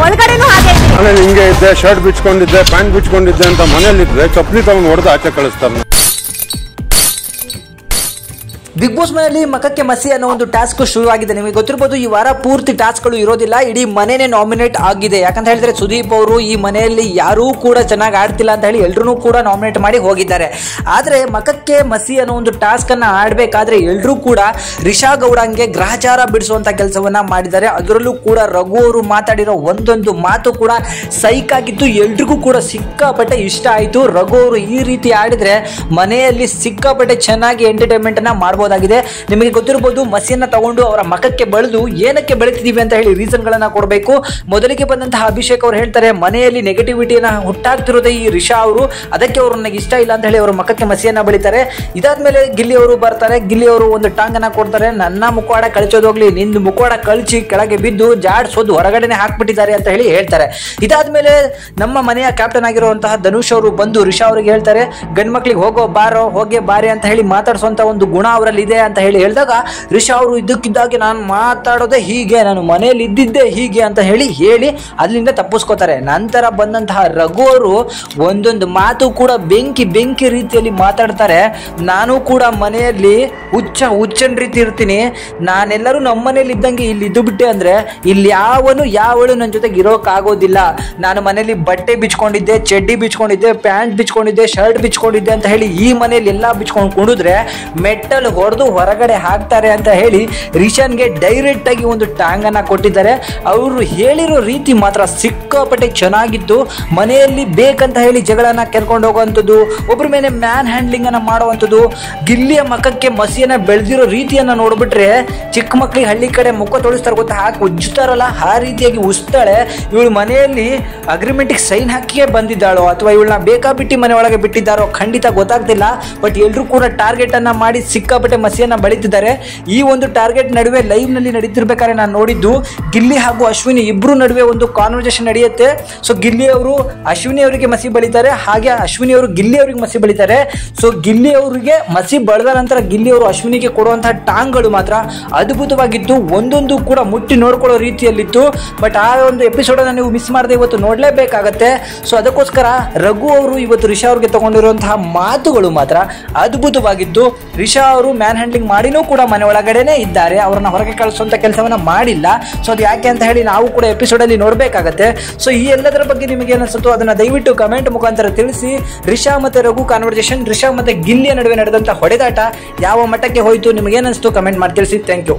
ಒಳಗಡೆನೂ ಹಾಗೆ ಆಮೇಲೆ ಹಿಂಗೆ ಇದ್ದೆ, ಶರ್ಟ್ ಬಿಚ್ಕೊಂಡಿದ್ದೆ, ಪ್ಯಾಂಟ್ ಬಿಚ್ಕೊಂಡಿದ್ದೆ ಅಂತ ಮನೇಲಿದ್ರೆ ಚಪ್ಪಲಿ ತಗೊಂಡು ಹೊಡೆದು ಆಚೆ ಕಳಿಸ್ತಾರೆ. ಬಿಗ್ ಬಾಸ್ ಮನೆಯಲ್ಲಿ ಮಖಕ್ಕೆ ಮಸಿ ಅನ್ನೋ ಒಂದು ಟಾಸ್ಕ್ ಶುರುವಾಗಿದೆ. ನಿಮಗೆ ಗೊತ್ತಿರಬಹುದು, ಈ ವಾರ ಪೂರ್ತಿ ಟಾಸ್ಕ್ಗಳು ಇರೋದಿಲ್ಲ, ಇಡೀ ಮನೆನೇ ನಾಮಿನೇಟ್ ಆಗಿದೆ. ಯಾಕಂತ ಹೇಳಿದ್ರೆ ಸುದೀಪ್ ಅವರು ಈ ಮನೆಯಲ್ಲಿ ಯಾರೂ ಕೂಡ ಚೆನ್ನಾಗಿ ಆಡ್ತಿಲ್ಲ ಅಂತ ಹೇಳಿ ಎಲ್ಲರೂ ಕೂಡ ನಾಮಿನೇಟ್ ಮಾಡಿ ಹೋಗಿದ್ದಾರೆ. ಆದರೆ ಮಖಕ್ಕೆ ಮಸಿ ಅನ್ನೋ ಒಂದು ಟಾಸ್ಕ್ ಅನ್ನ ಆಡಬೇಕಾದ್ರೆ ಎಲ್ಲರೂ ಕೂಡ ರಿಷಾ ಗೌಡಂಗೆ ಗ್ರಹಚಾರ ಬಿಡಿಸುವಂತ ಕೆಲಸವನ್ನ ಮಾಡಿದ್ದಾರೆ. ಅದರಲ್ಲೂ ಕೂಡ ರಘು ಅವರು ಮಾತಾಡಿರೋ ಒಂದೊಂದು ಮಾತು ಕೂಡ ಸೈಕ್ ಆಗಿತ್ತು, ಎಲ್ರಿಗೂ ಕೂಡ ಸಿಕ್ಕಾಪಟ್ಟೆ ಇಷ್ಟ ಆಯಿತು. ರಘು ಅವರು ಈ ರೀತಿ ಆಡಿದ್ರೆ ಮನೆಯಲ್ಲಿ ಸಿಕ್ಕಾಪಟ್ಟೆ ಚೆನ್ನಾಗಿ ಎಂಟರ್ಟೈನ್ಮೆಂಟ್ ಅನ್ನ ಮಾಡಬಹುದು. ನಿಮಗೆ ಗೊತ್ತಿರಬಹುದು, ಮಸಿಯನ್ನ ತಗೊಂಡು ಅವರ ಮಖಕ್ಕೆ ಬೆಳೆದು ಏನಕ್ಕೆ ಬೆಳೆತಿದೀವಿ ಅಂತ ಹೇಳಿ ರೀಸನ್ ಗಳನ್ನ ಕೊಡಬೇಕು. ಮೊದಲಿಗೆ ಬಂದಂತಹ ಅಭಿಷೇಕ್ ಅವರು ಹೇಳ್ತಾರೆ, ಮನೆಯಲ್ಲಿ ನೆಗೆಟಿವಿಟಿಯನ್ನ ಹುಟ್ಟಾಗ್ತಿರೋದೇ ಈ ರಿಷಾ ಅವರು, ಅದಕ್ಕೆ ಅವರು ನನಗೆ ಇಷ್ಟ ಇಲ್ಲ ಅಂತ ಹೇಳಿ ಅವರ ಮಖಕ್ಕೆ ಮಸಿಯನ್ನ ಬೆಳಿತಾರೆ. ಇದಾದ್ಮೇಲೆ ಗಿಲ್ಲಿ ಅವರು ಬರ್ತಾರೆ. ಗಿಲ್ಲಿ ಅವರು ಒಂದು ಟಾಂಗ್ ಅನ್ನ ಕೊಡ್ತಾರೆ. ನನ್ನ ಮುಖವಾಡ ಕಳಿಸೋದೋಗ್ಲಿ, ನಿಂದು ಮುಖವಾಡ ಕಳಿಸಿ ಕೆಳಗೆ ಬಿದ್ದು ಜಾಡ್ಸೋದು ಹೊರಗಡೆನೆ ಹಾಕ್ಬಿಟ್ಟಿದ್ದಾರೆ ಅಂತ ಹೇಳಿ ಹೇಳ್ತಾರೆ. ಇದಾದ್ಮೇಲೆ ನಮ್ಮ ಮನೆಯ ಕ್ಯಾಪ್ಟನ್ ಆಗಿರುವಂತಹ ಧನುಷ್ ಅವರು ಬಂದು ರಿಷಾ ಅವರಿಗೆ ಹೇಳ್ತಾರೆ, ಗಂಡ್ ಮಕ್ಳಿಗೆ ಹೋಗೋ ಬಾರೋ ಹೋಗಿ ಬಾರಿ ಅಂತ ಹೇಳಿ ಮಾತಾಡ್ಸುವಂತ ಒಂದು ಗುಣ ಅವರಲ್ಲಿ ಇದೆ ಅಂತ ಹೇಳಿ ಹೇಳಿದಾಗ ರಿಷಾ ಅವರು ಇದ್ದಕ್ಕಿದ್ದಾಗೆ ನಾನು ಮಾತಾಡೋದೇ ಹೀಗೆ, ನಾನು ಮನೆಯಲ್ಲಿ ಇದ್ದಿದ್ದೆ ಹೀಗೆ ಅಂತ ಹೇಳಿ ಅಲ್ಲಿಂದ ತಪ್ಪಿಸ್ಕೋತಾರೆ. ನಂತರ ಬಂದಂತಹ ರಘು ಅವರು ಒಂದೊಂದು ಮಾತು ಕೂಡ ಬೆಂಕಿ ರೀತಿಯಲ್ಲಿ ಮಾತಾಡ್ತಾರೆ. ನಾನು ಕೂಡ ಮನೆಯಲ್ಲಿ ಹುಚ್ಚನ ರೀತಿ ಇರ್ತೀನಿ, ನಾನೆಲ್ಲರೂ ನಮ್ಮ ಮನೇಲಿ ಇದ್ದಂಗೆ ಇಲ್ಲಿ ಇದ್ದು ಬಿಟ್ಟೆ ಅಂದ್ರೆ ಇಲ್ಲಿ ಯಾವಳು ನನ್ನ ಜೊತೆಗೆ ಇರೋಕ್ಕಾಗೋದಿಲ್ಲ. ನಾನು ಮನೇಲಿ ಬಟ್ಟೆ ಬಿಚ್ಕೊಂಡಿದ್ದೆ, ಚಡ್ಡಿ ಬಿಚ್ಕೊಂಡಿದ್ದೆ, ಪ್ಯಾಂಟ್ ಬಿಚ್ಕೊಂಡಿದ್ದೆ, ಶರ್ಟ್ ಬಿಚ್ಕೊಂಡಿದ್ದೆ ಅಂತ ಹೇಳಿ ಈ ಮನೇಲಿ ಎಲ್ಲ ಬಿಚ್ಕೊಂಡು ಕುಡಿದ್ರೆ ಮೆಟ್ಟಲ್ ಹೊಡೆದು ಹೊರಗಡೆ ಹಾಕ್ತಾರೆ ಅಂತ ಹೇಳಿ ರಿಷನ್ಗೆ ಡೈರೆಕ್ಟ್ ಆಗಿ ಒಂದು ಟಾಂಗ್ ಅನ್ನ ಕೊಟ್ಟಿದ್ದಾರೆ. ಅವರು ಹೇಳಿರೋ ರೀತಿ ಮಾತ್ರ ಸಿಕ್ಕಾಪಟ್ಟೆ ಚೆನ್ನಾಗಿತ್ತು. ಮನೆಯಲ್ಲಿ ಬೇಕಂತ ಹೇಳಿ ಜಗಳನ್ನ ಕೆರ್ಕೊಂಡು ಹೋಗುವಂಥದ್ದು, ಒಬ್ಬರ ಮೇಲೆ ಮ್ಯಾನ್ ಹ್ಯಾಂಡ್ಲಿಂಗ್ ಅನ್ನ ಮಾಡುವಂಥದ್ದು, ಗಿಲ್ಲಿಯ ಮಖಕ್ಕೆ ಮಸಿಯನ್ನ ಬೆಳೆದಿರೋ ರೀತಿಯನ್ನ ನೋಡ್ಬಿಟ್ರೆ ಚಿಕ್ಕ ಮಕ್ಕಳಿಗೆ ಹಳ್ಳಿ ಕಡೆ ಮುಖ ತೊಳಿಸ್ತಾರೆ ಗೊತ್ತಾ, ಹಾಕಿ ಉಜ್ಜುತ್ತಾರಲ್ಲ ಆ ರೀತಿಯಾಗಿ ಉಜ್ತಾರೆ. ಇವಳು ಮನೆಯಲ್ಲಿ ಅಗ್ರಿಮೆಂಟ್ಗೆ ಸೈನ್ ಹಾಕಿಯೇ ಬಂದಿದ್ದಾಳೋ ಅಥವಾ ಇವಳನ್ನ ಬೇಕಾಬಿಟ್ಟಿ ಮನೆ ಒಳಗೆ ಬಿಟ್ಟಿದ್ದಾರೋ ಖಂಡಿತ ಗೊತ್ತಾಗ್ತಿಲ್ಲ. ಬಟ್ ಎಲ್ಲರೂ ಕೂಡ ಟಾರ್ಗೆಟ್ ಅನ್ನ ಮಾಡಿ ಸಿಕ್ಕಾಪಟ್ಟೆ ಮಸಿಯನ್ನ ಬೆಳೀತಿದ್ದಾರೆ. ಈ ಒಂದು ಟಾರ್ಗೆಟ್ ನಡುವೆ ಲೈವ್ ನಲ್ಲಿ ನಡೀತಿರ್ಬೇಕಾದ್ರೆ ನಾನು ನೋಡಿದ್ದು ಗಿಲ್ಲಿ ಹಾಗೂ ಅಶ್ವಿನಿ ಇಬ್ರು ನಡುವೆ ಒಂದು ಕಾನ್ವರ್ಸೇಷನ್ ನಡೆಯುತ್ತೆ. ಸೊ ಗಿಲ್ಲಿ ಅವರು ಅಶ್ವಿನಿ ಅವರಿಗೆ ಮಸಿ ಬೆಳಿತಾರೆ, ಹಾಗೆ ಅಶ್ವಿನಿ ಅವರು ಗಿಲ್ಲಿ ಅವರಿಗೆ ಮಸಿ ಬೆಳಿತಾರೆ. ಸೊ ಗಿಲ್ಲಿ ಅವರಿಗೆ ಮಸಿ ಬೆಳೆದ ನಂತರ ಗಿಲ್ಲಿ ಅವರು ಅಶ್ವಿನಿಗೆ ಕೊಡುವಂತಹ ಟಾಂಗ್ಗಳು ಮಾತ್ರ ಅದ್ಭುತವಾಗಿತ್ತು, ಒಂದೊಂದು ಕೂಡ ಮುಟ್ಟಿ ನೋಡ್ಕೊಳ್ಳೋ ರೀತಿಯಲ್ಲಿತ್ತು. ಬಟ್ ಆ ಒಂದು ಎಪಿಸೋಡ್ ಅನ್ನು ನೀವು ಮಿಸ್ ಮಾಡದೆ ಇವತ್ತು ನೋಡ್ಲೇಬೇಕಾಗತ್ತೆ. ಸೊ ಅದಕ್ಕೋಸ್ಕರ ರಘು ಅವರು ಇವತ್ತು ರಿಷಾ ಅವ್ರಿಗೆ ತಗೊಂಡಿರುವಂತಹ ಮಾತುಗಳು ಮಾತ್ರ ಅದ್ಭುತವಾಗಿತ್ತು. ರಿಷಾ ಅವರು ಮ್ಯಾನ್ ಹ್ಯಾಂಡ್ಲಿಂಗ್ ಮಾಡಿನೂ ಕೂಡ ಮನೆ ಒಳಗಡೆನೆ ಇದ್ದಾರೆ, ಅವರನ್ನ ಹೊರಗೆ ಕಳಿಸುವಂತ ಕೆಲಸವನ್ನ ಮಾಡಿಲ್ಲ. ಸೊ ಅದು ಯಾಕೆ ಅಂತ ಹೇಳಿ ನಾವು ಕೂಡ ಎಪಿಸೋಡ್ ಅಲ್ಲಿ ನೋಡ್ಬೇಕಾಗತ್ತೆ. ಸೊ ಈ ಎಲ್ಲದರ ಬಗ್ಗೆ ನಿಮಗೆ ಏನಿಸುತ್ತೋ ಅದನ್ನ ದಯವಿಟ್ಟು ಕಮೆಂಟ್ ಮುಖಾಂತರ ತಿಳಿಸಿ. ರಿಷಾ ಮತ್ತೆ ರಘು ಕಾನ್ವರ್ಸೇಷನ್, ರಿಷಾ ಮತ್ತೆ ಗಿಲ್ಲಿಯ ನಡುವೆ ನಡೆದಂತ ಹೊಡೆದಾಟ ಯಾವ ಮಟ್ಟಕ್ಕೆ ಹೋಯಿತು, ನಿಮಗೆ ಏನಿಸ್ತು ಕಮೆಂಟ್ ಮಾಡಿ ತಿಳಿಸಿ. Thank you.